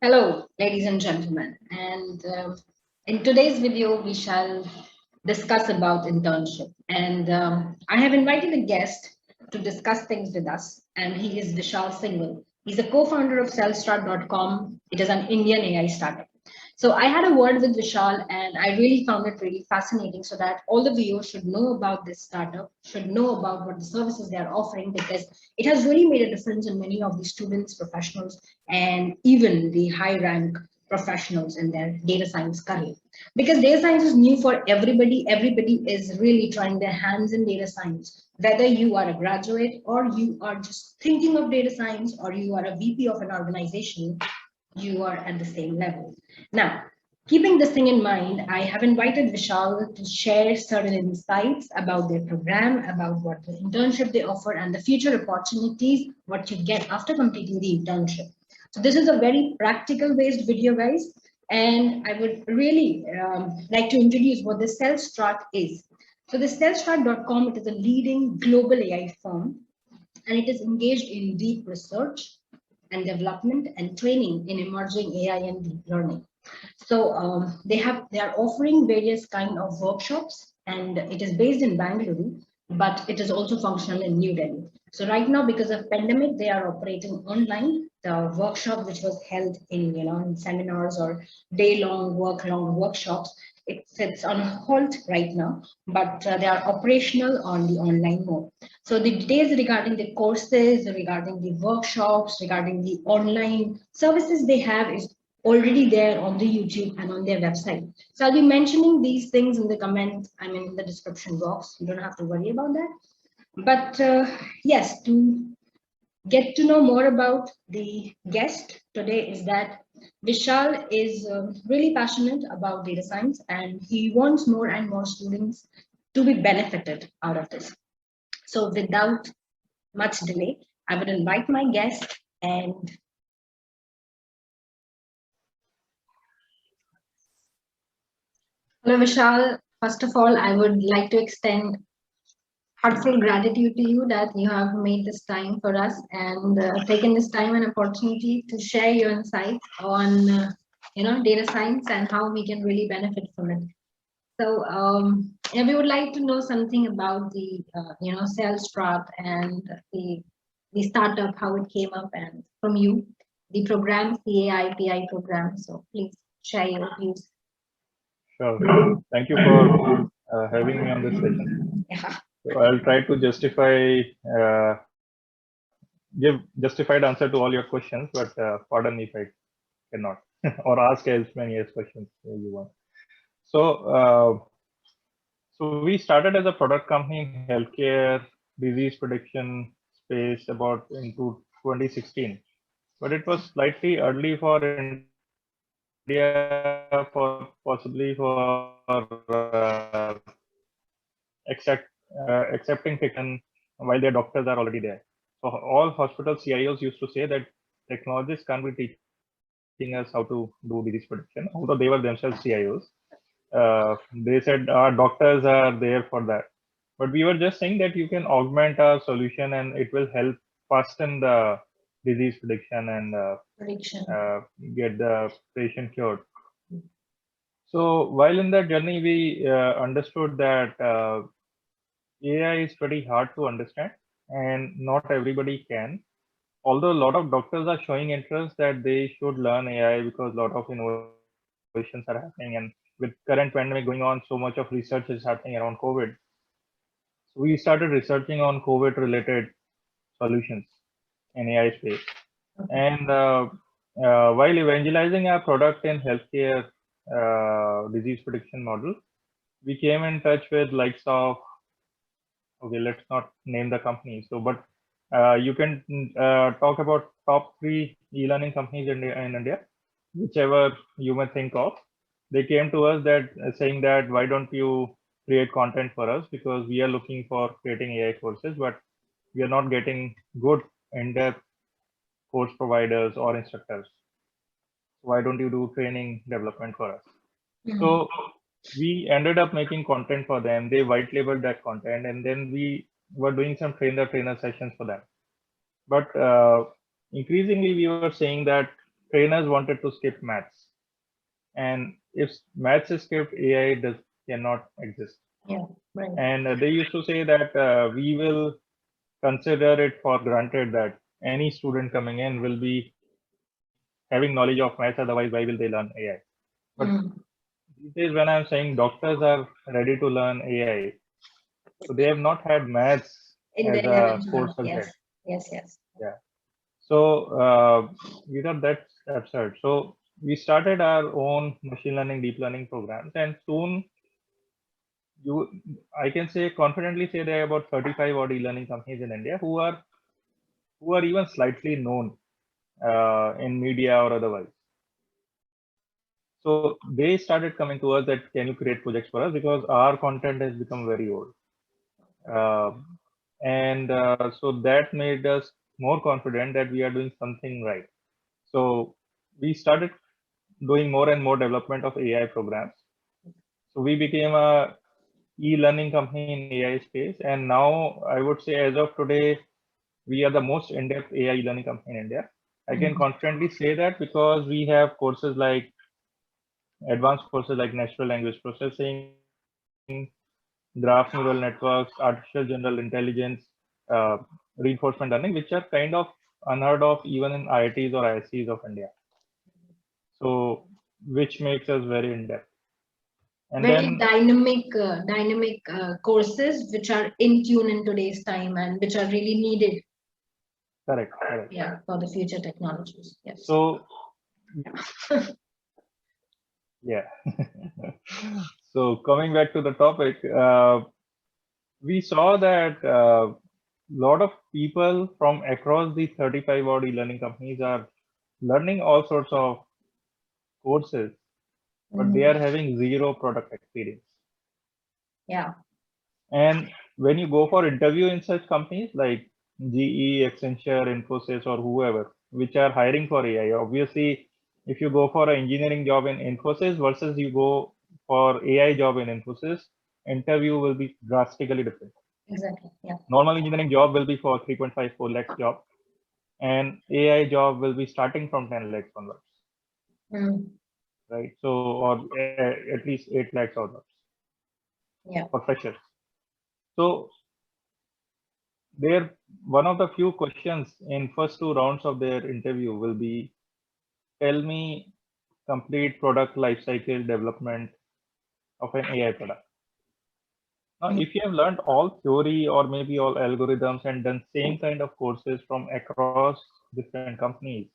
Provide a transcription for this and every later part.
Hello, ladies and gentlemen. And in today's video, we shall discuss about internship. And I have invited a guest to discuss things with us, and he is Vishal Singhal. He's a co-founder of Cellstart.com. It is an Indian AI startup. So I had a word with Vishal, and I really found it really fascinating. So that all the viewers should know about this startup, should know about what the services they are offering, because it has really made a difference in many of the students, professionals, and even the high rank professionals in their data science career. Because data science is new for everybody. Everybody is really trying their hands in data science. Whether you are a graduate or you are just thinking of data science or you are a VP of an organization, you are at the same level. Now, keeping this thing in mind, I have invited Vishal to share certain insights about their program, about what the internship they offer, and the future opportunities, what you get after completing the internship. So this is a very practical based video, guys. And I would really like to introduce what the Cellstrat is. So the Cellstrat.com, it is a leading global AI firm, and it is engaged in deep research and development and training in emerging AI and deep learning. So they are offering various kind of workshops, and it is based in Bangalore, but it is also functional in New Delhi. So right now, because of pandemic, they are operating online. The workshop which was held in in seminars or day-long work-long workshops, it sits on hold right now, but they are operational on the online mode. So the details regarding the courses, regarding the workshops, regarding the online services they have is already there on the YouTube and on their website. So I'll be mentioning these things in the comment, in the description box. You don't have to worry about that. But yes, to get to know more about the guest today is that Vishal is really passionate about data science, and he wants more and more students to be benefited out of this. So without much delay, I would invite my guest. And hello, Vishal. First of all, I would like to extend heartfelt gratitude to you that you have made this time for us and taken this time and opportunity to share your insights on data science and how we can really benefit from it. So yeah, we would like to know something about the Cellstrat and the startup, how it came up, and from you, the program, CAI PI program. So please share your views. Sure. Thank you for having me on this session. Yeah. So I'll try to uh, give justified answer to all your questions, but pardon if I cannot, or ask as many as questions as you want. So, so we started as a product company in healthcare disease prediction space about into 2016, but it was slightly early for India, for possibly for accepting fiction while their doctors are already there. So all hospital CIOs used to say that technologists can't be teaching us how to do disease prediction, although they were themselves CIOs. They said our doctors are there for that. But we were just saying that you can augment our solution and it will help fasten the disease prediction and get the patient cured. So while in that journey, we understood that AI is pretty hard to understand and not everybody can. Although a lot of doctors are showing interest that they should learn AI because a lot of innovations are happening, and with current pandemic going on, so much of research is happening around COVID. So we started researching on COVID related solutions in AI space. And while evangelizing our product in healthcare disease prediction model, we came in touch with likes of, okay, let's not name the company. So, but you can talk about top 3 e-learning companies in India, whichever you may think of. They came to us that saying that why don't you create content for us, because we are looking for creating AI courses, but we are not getting good in-depth course providers or instructors. Why don't you do training development for us? So we ended up making content for them. They white labeled that content, and then we were doing some trainer sessions for them. But increasingly, we were saying that trainers wanted to skip maths, and if maths is skipped, AI cannot exist. Yeah, right. And they used to say that we will consider it for granted that any student coming in will be having knowledge of maths, otherwise why will they learn AI? But these days when I'm saying doctors are ready to learn AI, so they have not had maths In as the a 11th core month, subject. yes. Yeah. So we thought that's absurd. So we started our own machine learning, deep learning programs, and soon I can say confidently say there are about 35 odd e-learning companies in India who are even slightly known in media or otherwise. So they started coming to us that can you create projects for us, because our content has become very old. So that made us more confident that we are doing something right. So we started doing more and more development of AI programs. So we became a e-learning company in AI space, and now I would say as of today, we are the most in-depth AI e-learning company in India. I can confidently say that because we have courses like advanced courses like natural language processing, graph neural networks, artificial general intelligence, uh, reinforcement learning, which are kind of unheard of even in IITs or ISCs of India. So, which makes us very in-depth. And Very then dynamic courses which are in tune in today's time and which are really needed. correct. Yeah, for the future technologies. Yes. So, yeah. So coming back to the topic, we saw that a lot of people from across the 35 odd e-learning companies are learning all sorts of courses, but they are having zero product experience. Yeah. And when you go for interview in such companies like GE, Accenture, Infosys, or whoever, which are hiring for AI, obviously, if you go for an engineering job in Infosys versus you go for AI job in Infosys, interview will be drastically different. Exactly. Yeah. Normal engineering job will be for 3.5, 4 lakhs job, and AI job will be starting from 10 lakhs onwards. Right? So, or at least 8 lakhs onwards. Yeah. For freshers. So, one of the few questions in first 2 rounds of their interview will be, tell me complete product lifecycle development of an AI product. Now, if you have learned all theory or maybe all algorithms and done same kind of courses from across different companies,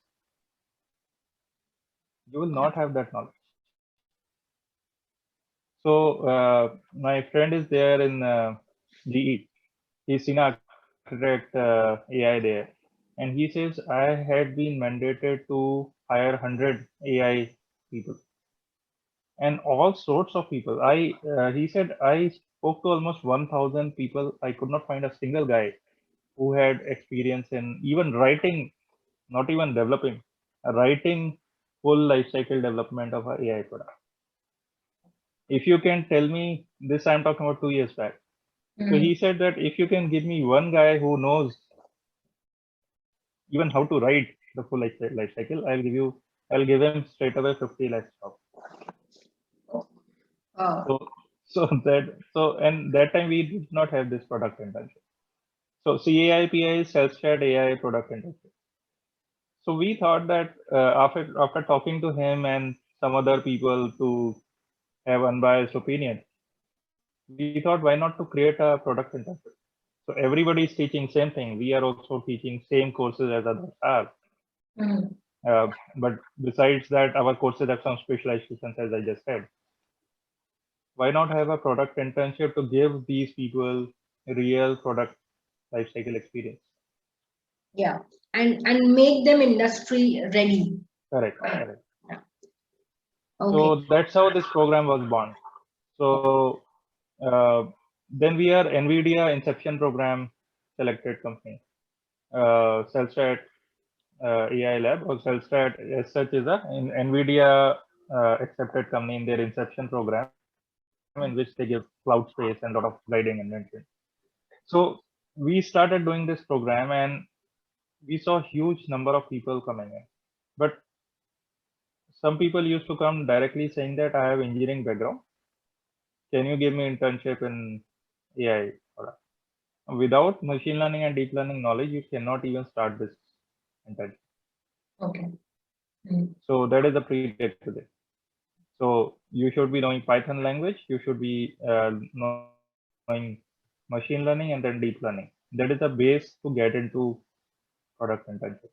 you will not have that knowledge. So my friend is there in GE. He's senior architect AI there, and he says I had been mandated to hire 100 AI people and all sorts of people. He said I spoke to almost 1,000 people. I could not find a single guy who had experience in even writing, not even developing, writing full life cycle development of an AI product. If you can tell me this, I'm talking about 2 years back. So he said that if you can give me one guy who knows even how to write the full life cycle, I'll give him straight away 50 lakhs job. And that time we did not have this product internship. So CAIPI is self-stat AI product internship. So we thought that after talking to him and some other people to have unbiased opinion, we thought why not to create a product internship. So everybody is teaching same thing. We are also teaching same courses as others are. But besides that, our courses have some specializations, as I just said. Why not have a product internship to give these people real product lifecycle experience? Yeah, and make them industry ready. Correct. Yeah. Okay. So that's how this program was born. So then we are NVIDIA Inception Program selected company. CellStat AI Lab or CellStat as such is a NVIDIA accepted company in their Inception program, in which they give cloud space and a lot of guiding and mentoring. So we started doing this program and we saw huge number of people coming in. But some people used to come directly saying that I have engineering background. Can you give me internship in AI? Without machine learning and deep learning knowledge, you cannot even start this internship. Okay. So that is a prerequisite. So you should be knowing Python language. You should be knowing machine learning and then deep learning. That is the base to get into product internship.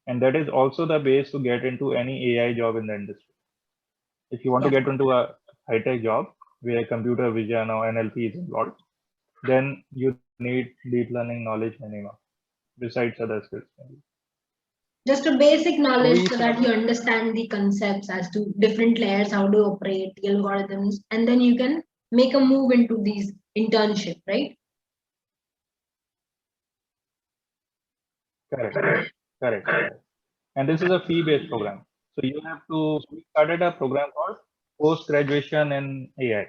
And that is also the base to get into any AI job in the industry. If you want to get into a high-tech job where computer vision or NLP is involved, then you need deep learning knowledge minimum, besides other skills. Just a basic knowledge we so that you understand the concepts as to different layers, how to operate the algorithms, and then you can make a move into these internship, right? Correct. And this is a fee-based program. So you have to, we started a program called post-graduation in AI.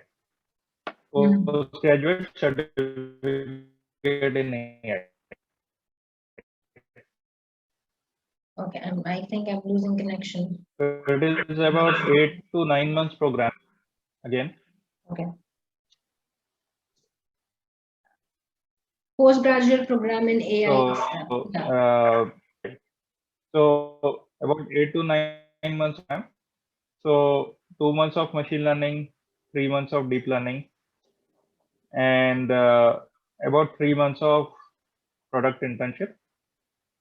Postgraduate certificate in AI. Okay, I think I'm losing connection. It is about 8 to 9 months program again. Okay. Postgraduate program in AI. So about 8 to 9 months time. So 2 months of machine learning, 3 months of deep learning, and about 3 months of product internship.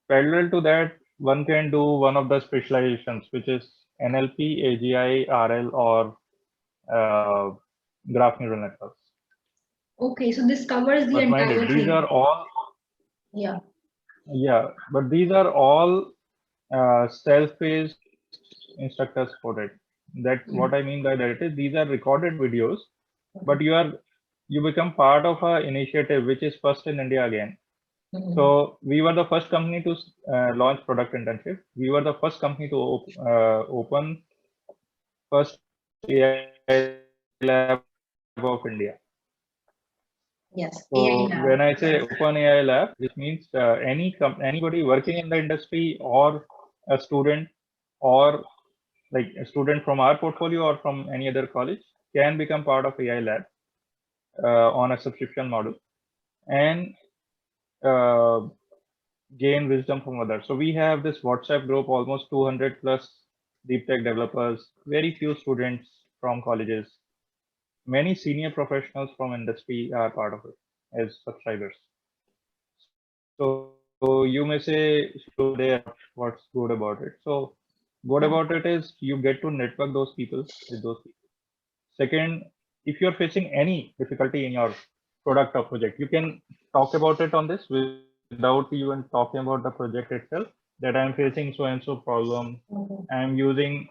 Parallel to that, one can do one of the specializations, which is NLP, AGI, RL, or graph neural networks. Okay, so this covers the But entire thing. thing. These are all. Yeah, but these are all self-paced instructor supported. That what I mean by that is these are recorded videos, but you become part of a initiative which is first in India again. So we were the first company to launch product internship. We were the first company to open first AI lab of India. Yes. So when I say open AI lab, this means anybody working in the industry or a student or like a student from our portfolio or from any other college can become part of AI lab on a subscription model and gain wisdom from others. So we have this WhatsApp group, almost 200 plus deep tech developers, very few students from colleges, many senior professionals from industry are part of it as subscribers. So you may say, what's good about it? So good about it is you get to network those people with those people. Second, if you're facing any difficulty in your product or project, you can talk about it on this without even talking about the project itself, that I'm facing so and so problem. I'm doing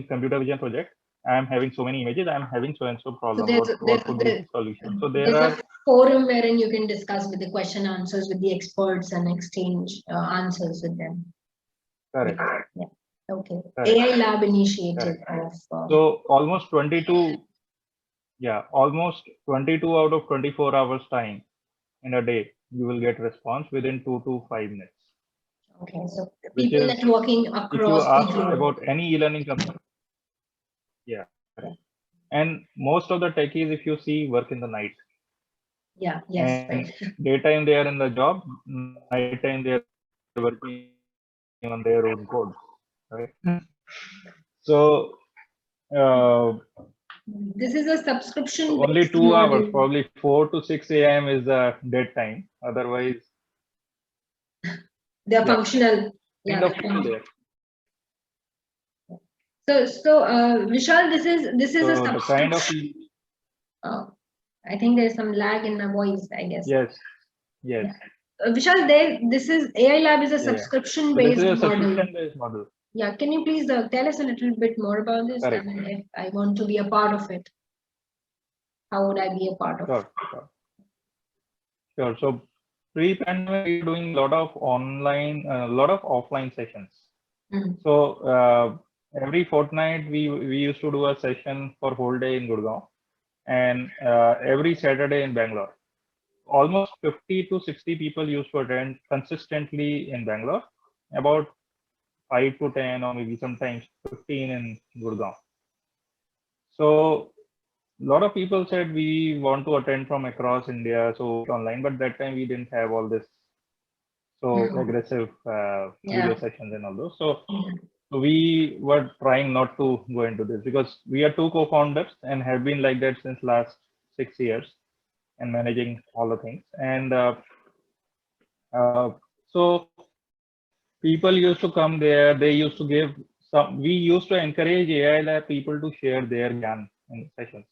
computer vision project. I'm having so many images. I'm having so and so problem. What could be the solution? So there are a forum wherein you can discuss with the question answers with the experts and exchange answers with them. Correct. Yeah. Okay. Correct. AI lab initiative of. So almost 22. Yeah, almost 22 out of 24 hours time in a day, you will get response within 2 to 5 minutes. Okay, so people networking across if you ask about any e-learning company, yeah, and most of the techies, if you see, work in the night. Yeah, yes, and daytime they are in the job, nighttime they are working on their own code, right? So this is a subscription. Only 2 hours, probably 4 to 6 a.m. is the dead time. Otherwise, they're functional. Yeah. So Vishal, this is a subscription. Kind of. I think there's some lag in my voice, I guess. Yes. Yeah. Vishal, this is AI Lab is a subscription-based model. Yeah, can you please tell us a little bit more about this? I mean, if I want to be a part of it, how would I be a part of it? Sure. So pre-pandemic, we were doing a lot of online, a lot of offline sessions. So every fortnight, we used to do a session for whole day in Gurgaon, and every Saturday in Bangalore. Almost 50 to 60 people used to attend consistently in Bangalore. About 5 to 10 or maybe sometimes 15 in Gurgaon. So a lot of people said we want to attend from across India, so online, but that time we didn't have all this aggressive video sessions and all those. So we were trying not to go into this because we are two co-founders and have been like that since last 6 years and managing all the things. And so people used to come there. They used to give some. We used to encourage AI lab people to share their gyan in sessions.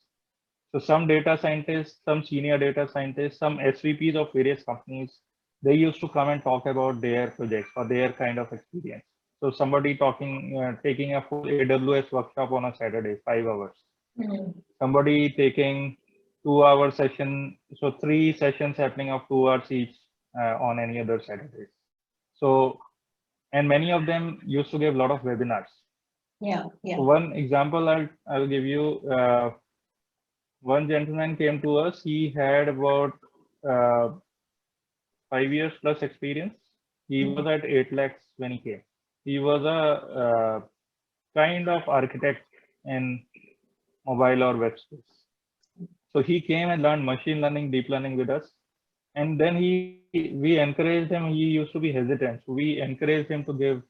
So some data scientists, some senior data scientists, some SVPs of various companies, they used to come and talk about their projects or their kind of experience. So somebody taking a full AWS workshop on a Saturday, 5 hours. Somebody taking 2-hour session, so 3 sessions happening of 2 hours each on any other Saturdays. So, and many of them used to give a lot of webinars. So one example I'll give you. One gentleman came to us. He had about 5 years plus experience. He was at 8 lakhs when he came. He was a kind of architect in mobile or web space. So he came and learned machine learning, deep learning with us. And then we encouraged him. He used to be hesitant. So we encouraged him to give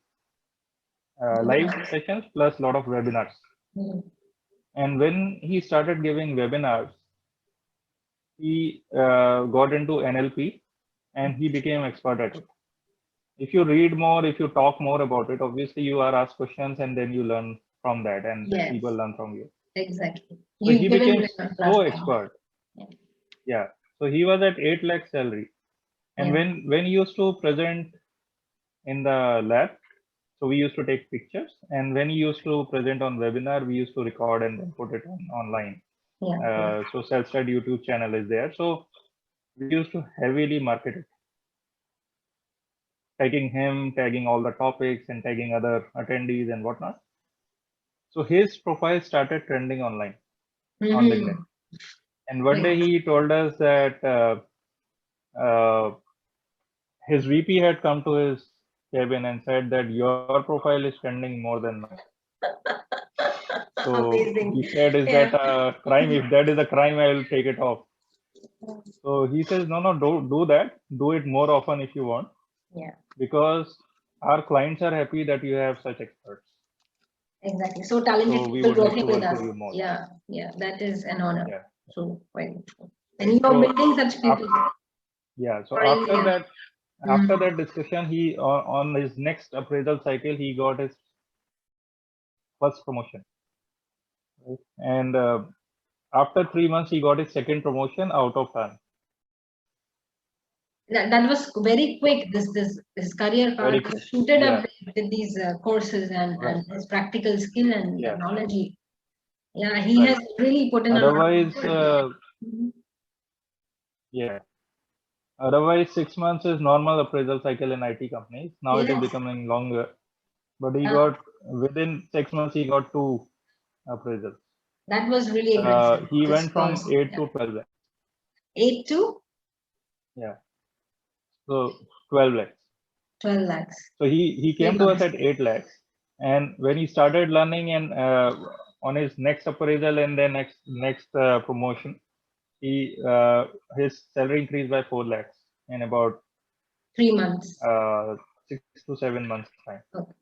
live sessions plus a lot of webinars. And when he started giving webinars, he got into NLP and he became expert at it. If you read more, if you talk more about it, obviously you are asked questions and then you learn from that and people learn from you. Exactly. So he became so expert. Yeah. So he was at 8 lakh salary. And when he used to present in the lab, so we used to take pictures. And when he used to present on webinar, we used to record and then put it online. So self-study YouTube channel is there. So we used to heavily market it, tagging him, tagging all the topics and tagging other attendees and whatnot. So his profile started trending online on LinkedIn. And one day he told us that his VP had come to his cabin and said that your profile is trending more than mine. So he said, is that a crime? If that is a crime, I will take it off. So he says, no, don't do that. Do it more often if you want. Because our clients are happy that you have such experts. Exactly. So talented so we people would like working to with work us. with you more. Yeah, that is an honor. So very true. And Right. you are building such people. So after that discussion, he on his next appraisal cycle, he got his first promotion. Right? And after 3 months, he got his second promotion out of turn. That was very quick. His career path shooted up with these courses and his practical skill and knowledge. Yeah, he has really put in. Otherwise, Otherwise, 6 months is normal appraisal cycle in IT companies. Now it is becoming longer. But he got within 6 months, he got 2 appraisals. That was really aggressive. He went from 8 to 12 lakhs. 8 to? Yeah. So 12 lakhs. 12 lakhs. So he came to us at 8 lakhs. And when he started learning and on his next appraisal and then next promotion, his salary increased by 4 lakhs in about 3 months. 6 to 7 months time. Okay.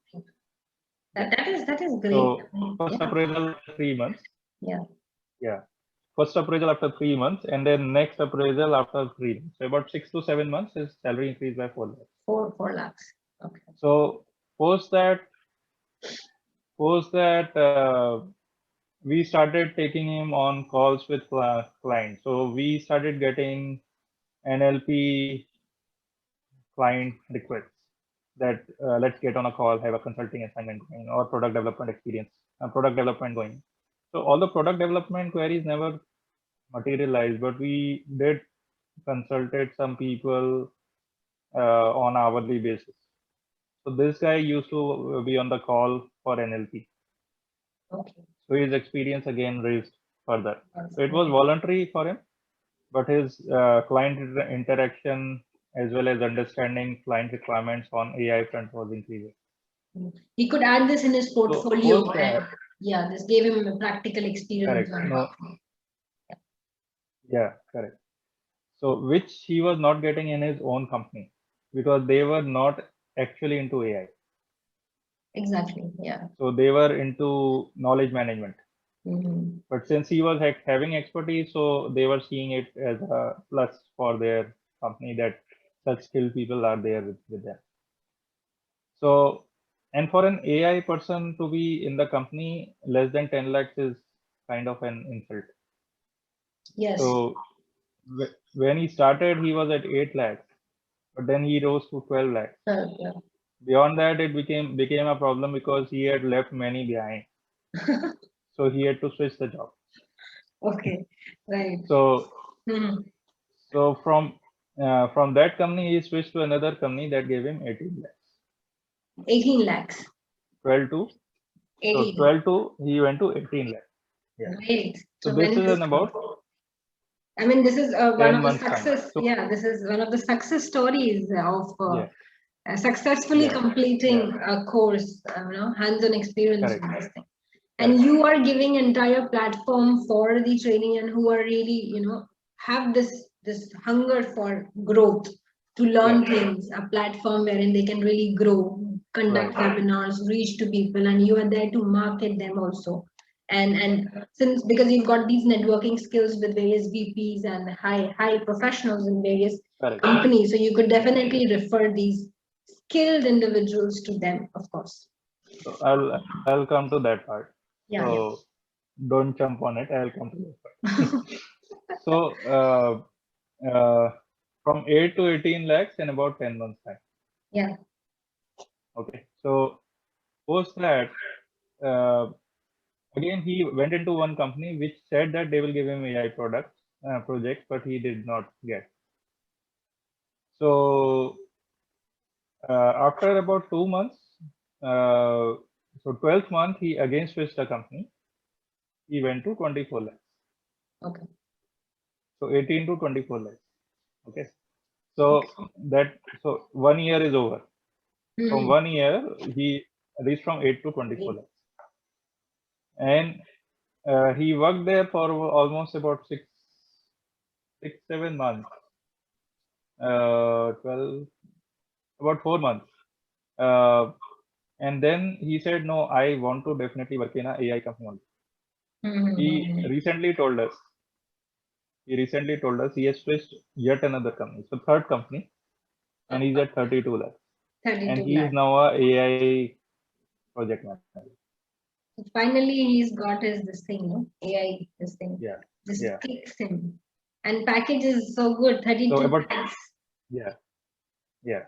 That is great. So first appraisal 3 months. Yeah. First appraisal after 3 months, and then next appraisal after 3 months. So about 6 to 7 months, his salary increased by 4 lakhs. 4 lakhs. Okay. So post that, we started taking him on calls with clients. So we started getting NLP client requests that let's get on a call, have a consulting assignment going, or product development going. So all the product development queries never materialized, but we did consulted some people on hourly basis. So this guy used to be on the call for NLP. Okay. So his experience again raised further. So it was voluntary for him, but his client interaction as well as understanding client requirements on AI front was increasing. He could add this in his portfolio, post that, and yeah, this gave him a practical experience. correct. No, yeah, correct. So which he was not getting in his own company because they were not actually into AI. Exactly. Yeah. So they were into knowledge management. Mhm. But since he was having expertise, so they were seeing it as a plus for their company that such skilled people are there with them. So, and for an AI person to be in the company, less than 10 lakhs is kind of an insult. Yes. So when he started, he was at 8 lakhs, but then he rose to 12 lakhs. Yeah. Beyond that, it became a problem because he had left many behind. So he had to switch the job. Okay. Right. So Mhm. so from that company, he switched to another company that gave him 18 lakhs. 18 lakhs. 12 to, so 18. 12 to, he went to 18 lakhs. Yeah. Great. So this is in about I mean, this is one 10 of the months time. success. So, Yeah, this is one of the success stories of yeah, successfully yeah, completing a course, hands-on experience correct, with this thing. correct. And you are giving entire platform for the training and who are really, have this hunger for growth to learn Yeah, things, a platform wherein they can really grow, conduct right, webinars, reach to people, and you are there to market them also. And since because you've got these networking skills with various VPs and high professionals in various correct. companies, so you could definitely refer these skilled individuals to them, of course. So I'll come to that part. Yeah, yeah. So don't jump on it. I'll come to that part. So from 8 to 18 lakhs in about 10 months time. Yeah. Okay. So post that, again he went into one company which said that they will give him AI projects, but he did not get. So after about 2 months, so 12th month, he again switched the company. He went to 24 lakhs. Okay. So 18 to 24 lakhs. Okay. So so 1 year is over. From 1 year, he reached from 8 to 24 lakhs. And he worked there for almost about 7 months. 12, about 4 months. And then he said, no, I want to definitely work in an AI company only. He recently told us he has switched yet another company, so third company, and he's at 32 lakhs. 32 And he is lakhs. now a AI project manager. Finally, he's got this thing, AI, this thing. Yeah. This Yeah. clicks him. And package is so good, 32 So about lakhs. yeah. Yeah.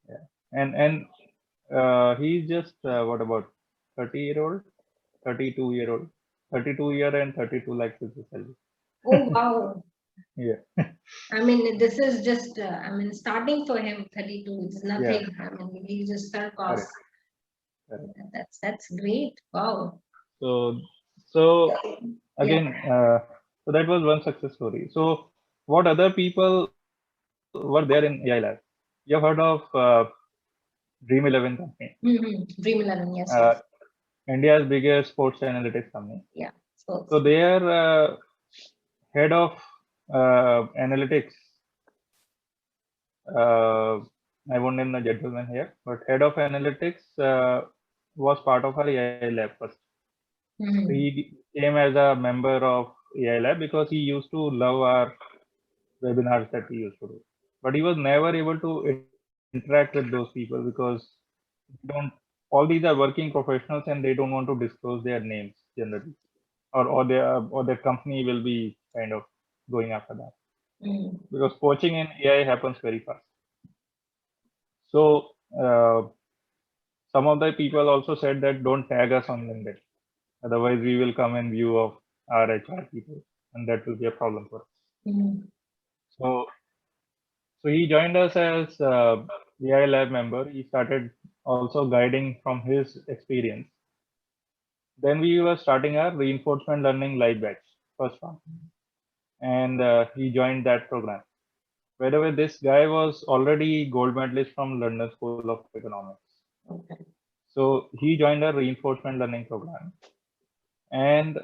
Yeah. And he's just what about 30-year-old, 32-year-old, 32 year and 32 lakhs is the salary. Oh, wow. Yeah. I mean, this is just, starting for him, 32. It's nothing. Yeah. I mean, he just start cost. Correct. That's great. Wow. So again, so that was one success story. So what other people were there in AI Lab? You have heard of Dream 11 company, Dream 11, yes. India's biggest sports analytics company. Yeah. So their head of analytics, I won't name the gentleman here, but head of analytics was part of our AI Lab first. He came as a member of AI Lab because he used to love our webinars that we used to do. But he was never able to interact with those people because don't all these are working professionals and they don't want to disclose their names generally, or their company will be kind of going after that because poaching in AI happens very fast. So some of the people also said that don't tag us on LinkedIn, otherwise we will come in view of our HR people, and that will be a problem for us. So he joined us as AI Lab member. He started also guiding from his experience. Then we were starting our reinforcement learning live batch, first one, and he joined that program. By the way, this guy was already gold medalist from London School of Economics. Okay. So he joined a reinforcement learning program, and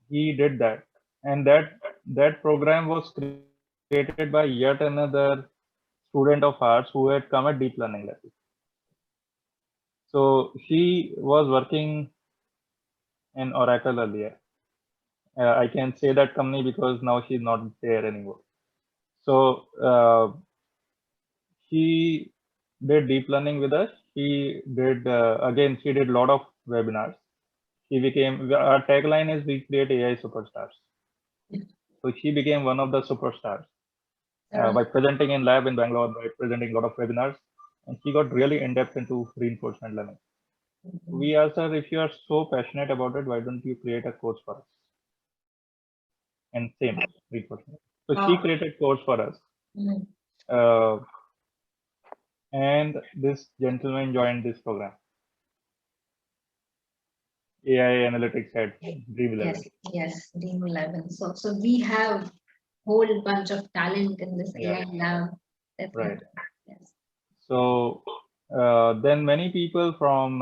he did that. And that program was created by yet another student of ours who had come at deep learning level. So she was working in Oracle earlier. I can say that company because now she's not there anymore. So she did deep learning with us. She did she did a lot of webinars. She became, our tagline is we create AI superstars. So she became one of the superstars by presenting in lab in Bangalore, by presenting a lot of webinars, and she got really in depth into reinforcement learning. We asked her, if you are so passionate about it, why don't you create a course for us? And same reinforcement. So she created course for us. And this gentleman joined this program, AI analytics at Dream11. Yes, Dream11. So we have whole bunch of talent in this AI lab. Right. Yes. So then many people from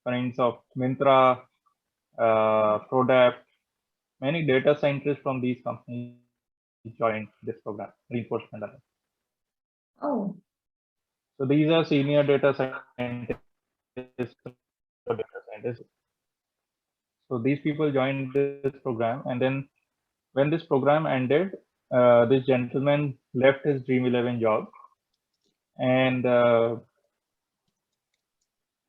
kinds of Myntra, Prodap, many data scientists from these companies joined this program, reinforcement learning. Oh. So these are senior data scientists. So these people joined this program, and then when this program ended, this gentleman left his Dream11 job, and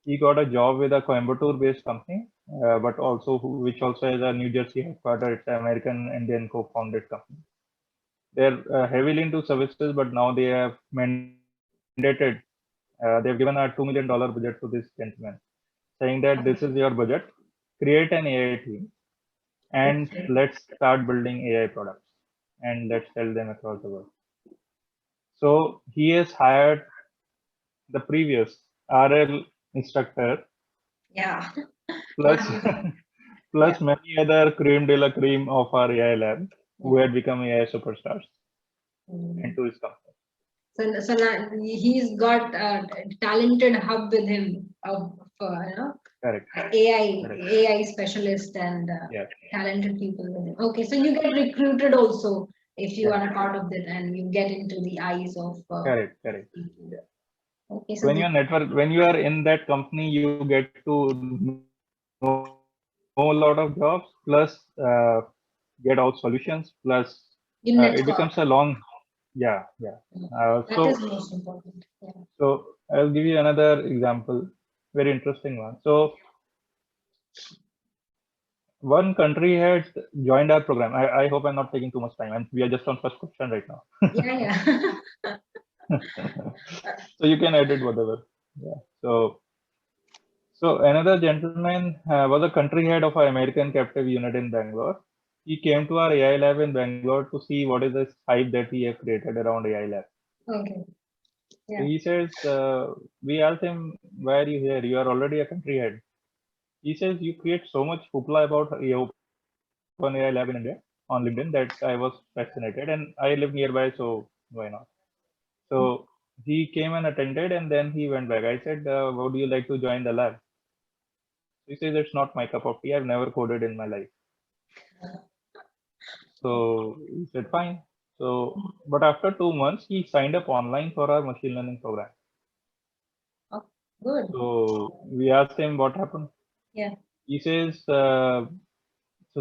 he got a job with a Coimbatore-based company, but also which also has a New Jersey headquarter. It's an American Indian co-founded company. They're heavily into services, but now they have mandated. They've given a $2 million budget to this gentleman, saying that this is your budget, create an AI team, and let's start building AI products, and let's sell them across the world. So he has hired the previous RL instructor. Yeah. Plus many other cream de la cream of our AI lab who had become AI superstars into his company. So now he's got a talented hub with him of Correct. AI specialist and talented people with him. Okay, so you get recruited also if you are a part of it and you get into the eyes of correct. Okay, so when you are in that company, you get to know a lot of jobs, plus get out solutions, plus it becomes a long, that is most important. So I'll give you another example, very interesting one. So one country had joined our program. I hope I'm not taking too much time, and we are just on first question right now. So you can edit whatever. So another gentleman was a country head of our American captive unit in Bangalore. He came to our AI lab in Bangalore to see what is this hype that we have created around AI lab. Okay. So he says, we asked him, why are you here? You are already a country head. He says, you create so much hoopla about OpenAI lab in India on LinkedIn that I was fascinated, and I live nearby, so why not? So he came and attended, and then he went back. I said, would you like to join the lab? He says, it's not my cup of tea. I've never coded in my life. So he said, fine. So, but after 2 months, he signed up online for our machine learning program. Oh, good. So we asked him what happened. Yeah. He says, so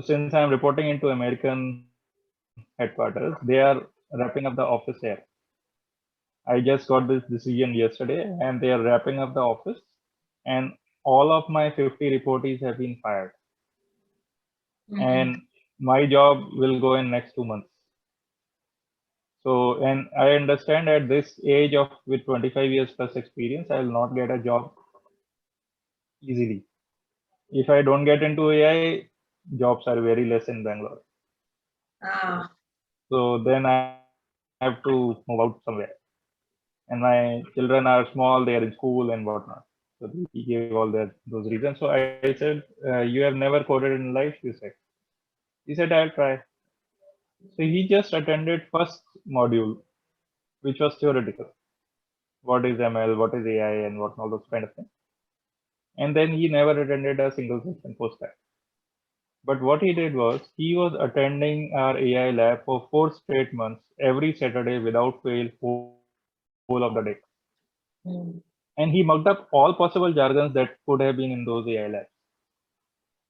since I'm reporting into American headquarters, they are wrapping up the office here. I just got this decision yesterday, and they are wrapping up the office, and all of my 50 reportees have been fired. And my job will go in next 2 months. So, and I understand at this age of with 25 years plus experience, I will not get a job easily. If I don't get into AI, jobs are very less in Bangalore. So then I have to move out somewhere. And my children are small, they are in school and whatnot. So he gave all those reasons. So I said, you have never coded in life, you said. He said, I'll try. So he just attended first module, which was theoretical. what is ML, what is AI, and what all those kind of things. And then he never attended a single session post that. But what he did was he was attending our AI lab for 4 straight months, every Saturday without fail, whole of the day. And he mugged up all possible jargons that could have been in those AI labs.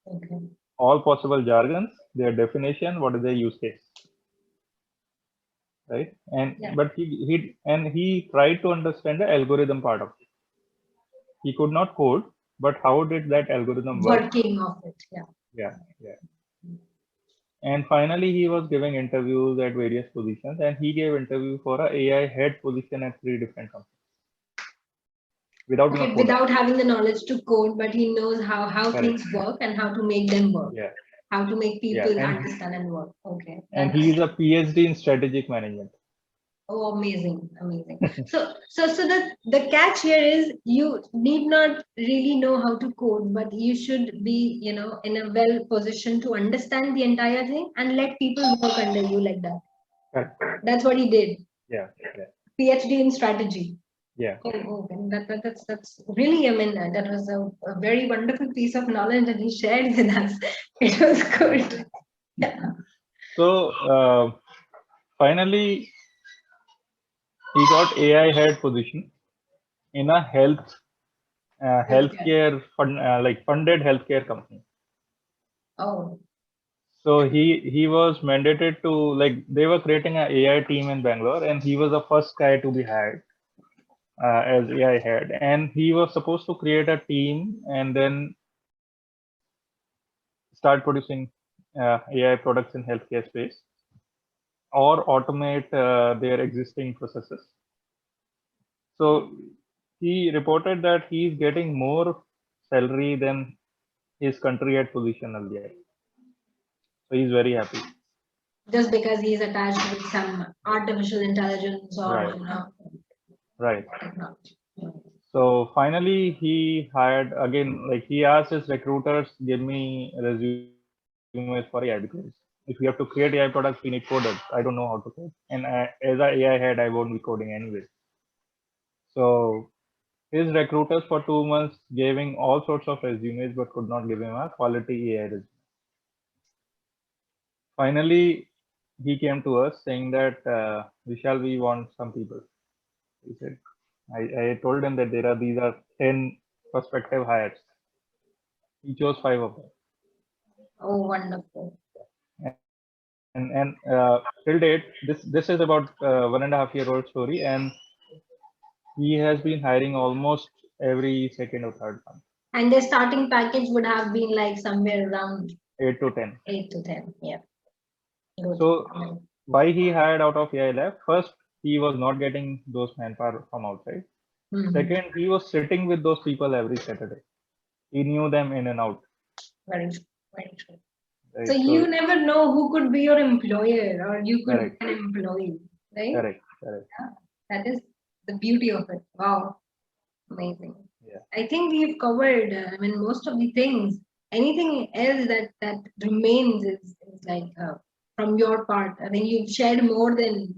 Okay. All possible jargons, their definition, what is their use case, right? And but he tried to understand the algorithm part of it. He could not code, but how did that algorithm work? Working of it, Yeah. And finally, he was giving interviews at various positions, and he gave interview for a AI head position at 3 different companies. Without having the knowledge to code, but he knows how things work and how to make them work. Yeah. How to make people understand and work. Okay. And he is a PhD in strategic management. Oh, amazing. So the catch here is you need not really know how to code, but you should be, in a well position to understand the entire thing and let people work under you like that. Right. That's what he did. Yeah. PhD in strategy. Yeah. Oh, that's really, that was a very wonderful piece of knowledge that he shared with us. It was good. Yeah. So finally, he got AI head position in a healthcare funded healthcare company. Oh. So he was mandated to they were creating an AI team in Bangalore, and he was the first guy to be hired as AI head, and he was supposed to create a team and then start producing AI products in healthcare space or automate their existing processes. So he reported that he's getting more salary than his country had position earlier. So he's very happy. Just because he's attached with some artificial intelligence or right. Technology. So finally he hired again, he asked his recruiters, give me resumes for AI, because if we have to create AI products, we need coders. I don't know how to code. And as an AI head, I won't be coding anyway. So his recruiters for 2 months gave him all sorts of resumes, but could not give him a quality AI resume. Finally, he came to us saying that, Vishal, we want some people. He said, I told him that these are 10 prospective hires. He chose 5 of them. Oh, wonderful. And till date, this is about 1.5-year-old story, and he has been hiring almost every second or third month. And the starting package would have been like somewhere around 8 to 10. 8 to 10, yeah. Good. So why he hired out of AI Lab? First, he was not getting those manpower from outside. Second, he was sitting with those people every Saturday. He knew them in and out. Very true. Right? So you never know who could be your employer, or you could be an employee, right? Correct. Yeah, that is the beauty of it. Wow, amazing. Yeah. I think we've covered. Most of the things. Anything else that remains is like from your part. I mean, you've shared more than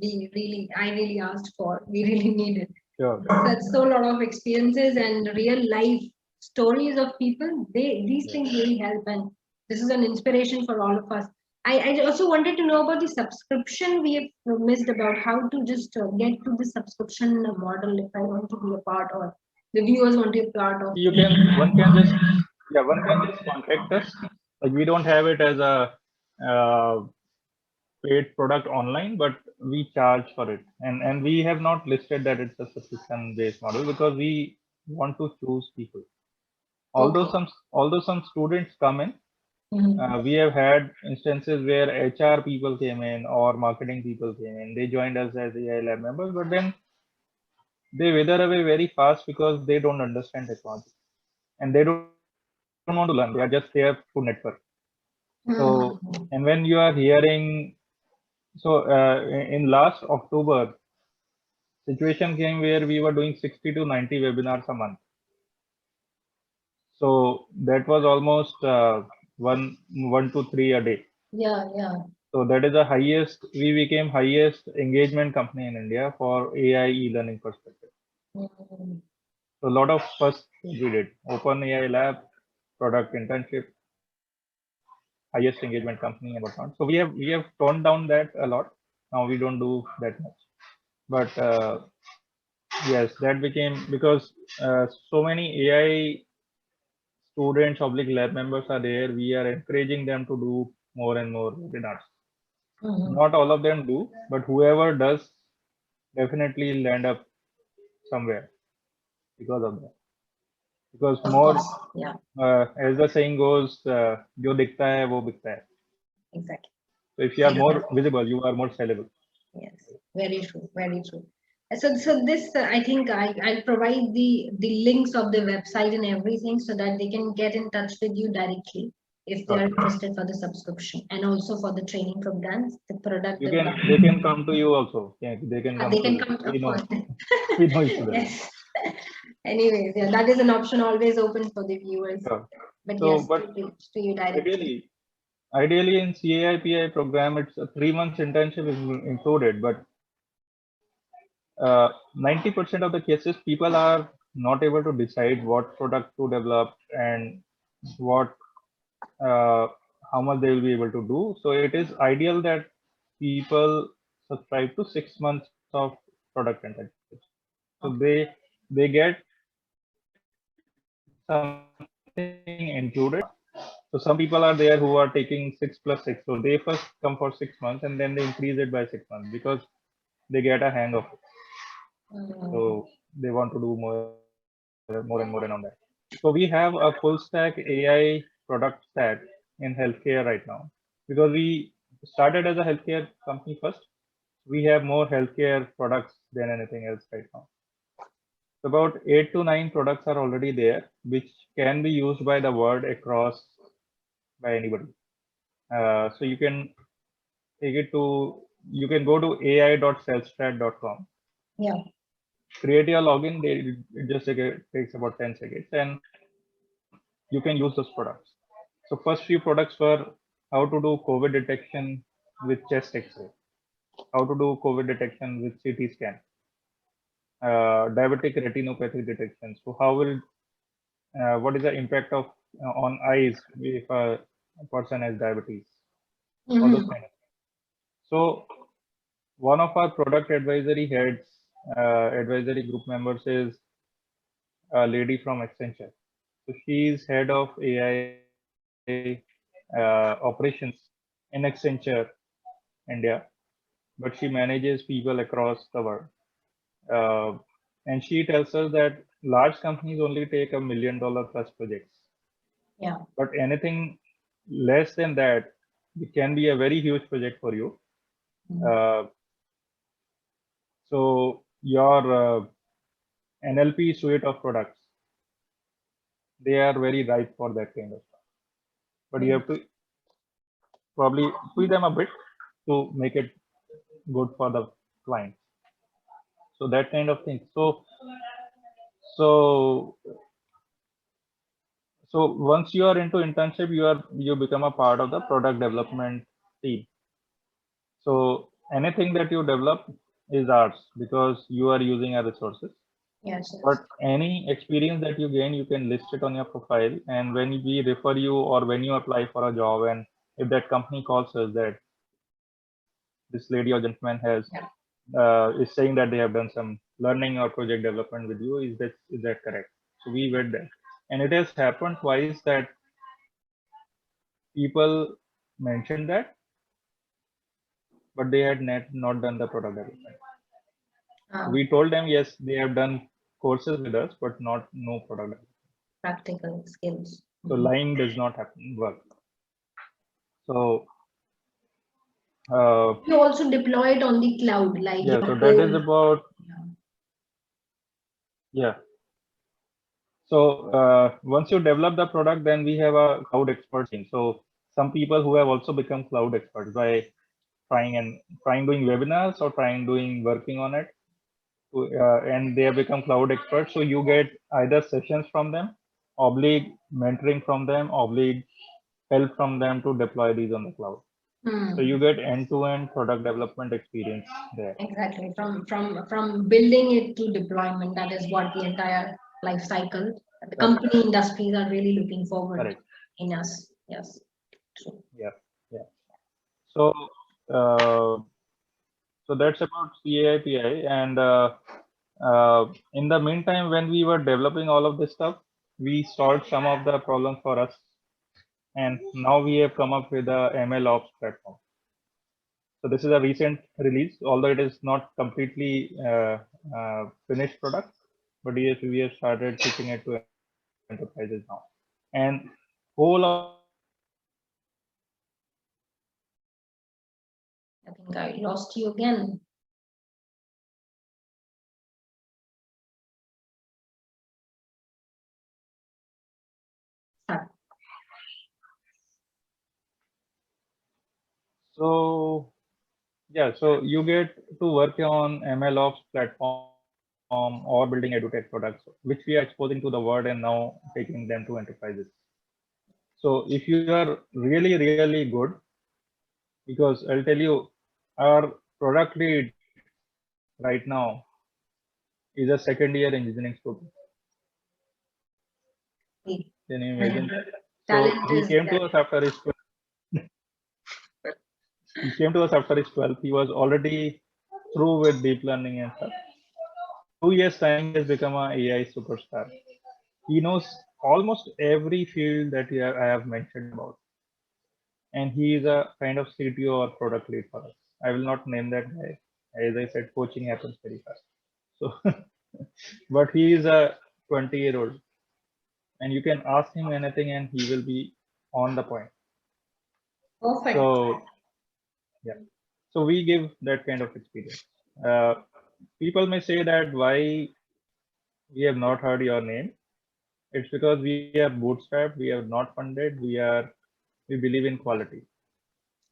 I really asked for. We really needed. Sure. That's so a lot of experiences and real life stories of people. These things really help, and this is an inspiration for all of us. I also wanted to know about the subscription. We have missed about how to just get to the subscription model if I want to be a part, or the viewers want to be a part of. One can just contact us. We don't have it as a paid product online, but we charge for it, and we have not listed that it's a subscription based model because we want to choose people. Although some students come in, we have had instances where HR people came in or marketing people came in. They joined us as AI lab members, but then they wither away very fast because they don't understand technology and they don't want to learn. They are just here to network. So, and when you are hearing, in last October, situation came where we were doing 60 to 90 webinars a month. So that was almost one to three a day. Yeah. So that is the highest. We became highest engagement company in India for AI e-learning perspective. Mm. So a lot of first we did OpenAI lab, product internship, highest engagement company and whatnot. So we have toned down that a lot. Now we don't do that much. But yes, that became because so many AI students, oblique lab members are there. We are encouraging them to do more and more webinars. Mhm. Not all of them do, but whoever does definitely land up somewhere because of that. Because Of more, course, yeah, as the saying goes, जो दिखता है वो बिकता है. exactly. So if you are Very more well. visible, you are more sellable. Yes, very true, very true. So this, I think I'll provide the links of the website and everything so that they can get in touch with you directly if they are Sure. interested for the subscription and also for the training programs, the product They development. can come to you also. Yeah, they can come They to can you. come to We know us. we know each other. Yes. Anyways, yeah, that is an option always open for the viewers. Sure. But So, yes, but to reach to you directly. ideally in CAIPI program, it's a 3 months internship is included, but 90% of the cases, people are not able to decide what product to develop and what how much they will be able to do. So it is ideal that people subscribe to 6 months of product internship. So they get something included. So some people are there who are taking 6+6. So they first come for 6 months and then they increase it by 6 months because they get a hang of it. So they want to do more and more and on that. So we have a full stack AI product stack in healthcare right now because we started as a healthcare company first. We have more healthcare products than anything else right now. So about 8 to 9 products are already there, which can be used by the world across by anybody. So you can take it to, you can go to ai.cellstrat.com. Yeah. Create your login. It just takes about 10 seconds, and you can use those products. So first few products were how to do COVID detection with chest X-ray, how to do COVID detection with CT scan, diabetic retinopathy detection. So how will what is the impact of on eyes if a person has diabetes? All those kind of things. So one of our product advisory heads, advisory group members is a lady from Accenture. So she is head of AI operations in Accenture, India, but she manages people across the world. And she tells us that large companies only take $1 million plus projects. Yeah. But anything less than that, it can be a very huge project for you. So your NLP suite of products, they are very ripe for that kind of stuff. But you have to probably tweak them a bit to make it good for the client. So that kind of thing. So once you are into internship, you become a part of the product development team. So anything that you develop is ours because you are using our resources. Yes. But any experience that you gain, you can list it on your profile. And when we refer you or when you apply for a job, and if that company calls us that this lady or gentleman has is saying that they have done some learning or project development with you, is that correct? So we vet that, and it has happened twice that people mentioned that, but they had not done the product development. We told them yes, they have done courses with us, but no product development. Practical skills. So line does not work. So you also deploy it on the cloud, like yeah. your So that is whole. about yeah. So once you develop the product, then we have a cloud expert team. So some people who have also become cloud experts by trying doing webinars or working on it, and they have become cloud experts. So you get either sessions from them, oblique mentoring from them, oblique help from them to deploy these on the cloud. So you get end-to-end product development experience there. Exactly. From building it to deployment, that is what the entire life cycle, the company industries are really looking forward in us. Yes. True. Yeah. So, so that's about CAI/PI. And in the meantime, when we were developing all of this stuff, we solved some of the problems for us. And now we have come up with a ML Ops platform. So this is a recent release, although it is not completely finished product, but yes, we have started shipping it to enterprises now. And whole of I think I lost you again. So yeah, so you get to work on ML Ops platform or building edutech products, which we are exposing to the world and now taking them to enterprises. So if you are really, really good, because I'll tell you, our product lead right now is a second year engineering student. Can you imagine? So he came to us after his 12th. He was already through with deep learning and stuff. 2 years time, he has become an AI superstar. He knows almost every field that I have mentioned about. And he is a kind of CTO or product lead for us. I will not name that guy. As I said, coaching happens very fast. So, but he is a 20-year-old. And you can ask him anything and he will be on the point. Perfect. So, yeah. So we give that kind of experience. People may say that why we have not heard your name. It's because we are bootstrapped, we are not funded, we believe in quality.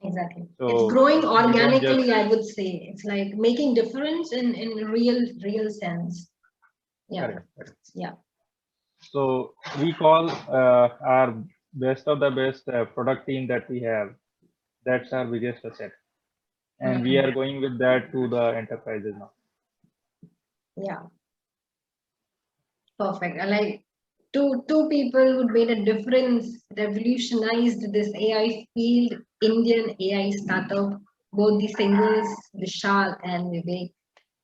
Exactly. So it's growing organically, I would say. It's like making difference in real sense. Yeah. Correct. Yeah. So we call our best of the best product team that we have. That's our biggest asset. And we are going with that to the enterprises now. Yeah. Perfect. I like two people who made a difference, revolutionized this AI field, Indian AI startup, both the singers, Vishal and Vivek.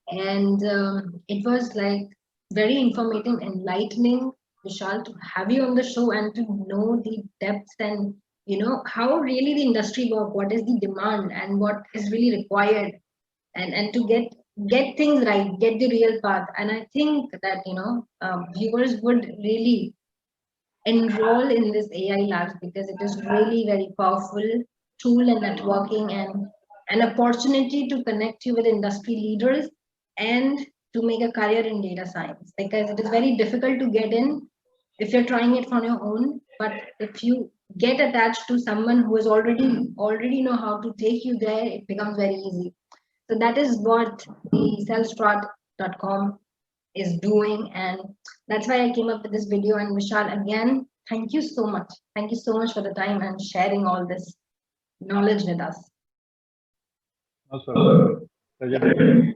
And it was like very informative, enlightening, Vishal, to have you on the show and to know the depths and how really the industry work, what is the demand and what is really required, and to get things right, get the real path. And I think that viewers would really enroll in this AI labs because it is really very powerful tool in networking and an opportunity to connect you with industry leaders and to make a career in data science, because it is very difficult to get in if you're trying it on your own. But if you get attached to someone who is already know how to take you there, it becomes very easy. So that is what the Self-Start.com is doing, and that's why I came up with this video. And Vishal, again, thank you so much. Thank you so much for the time and sharing all this knowledge with us. Also, pleasure.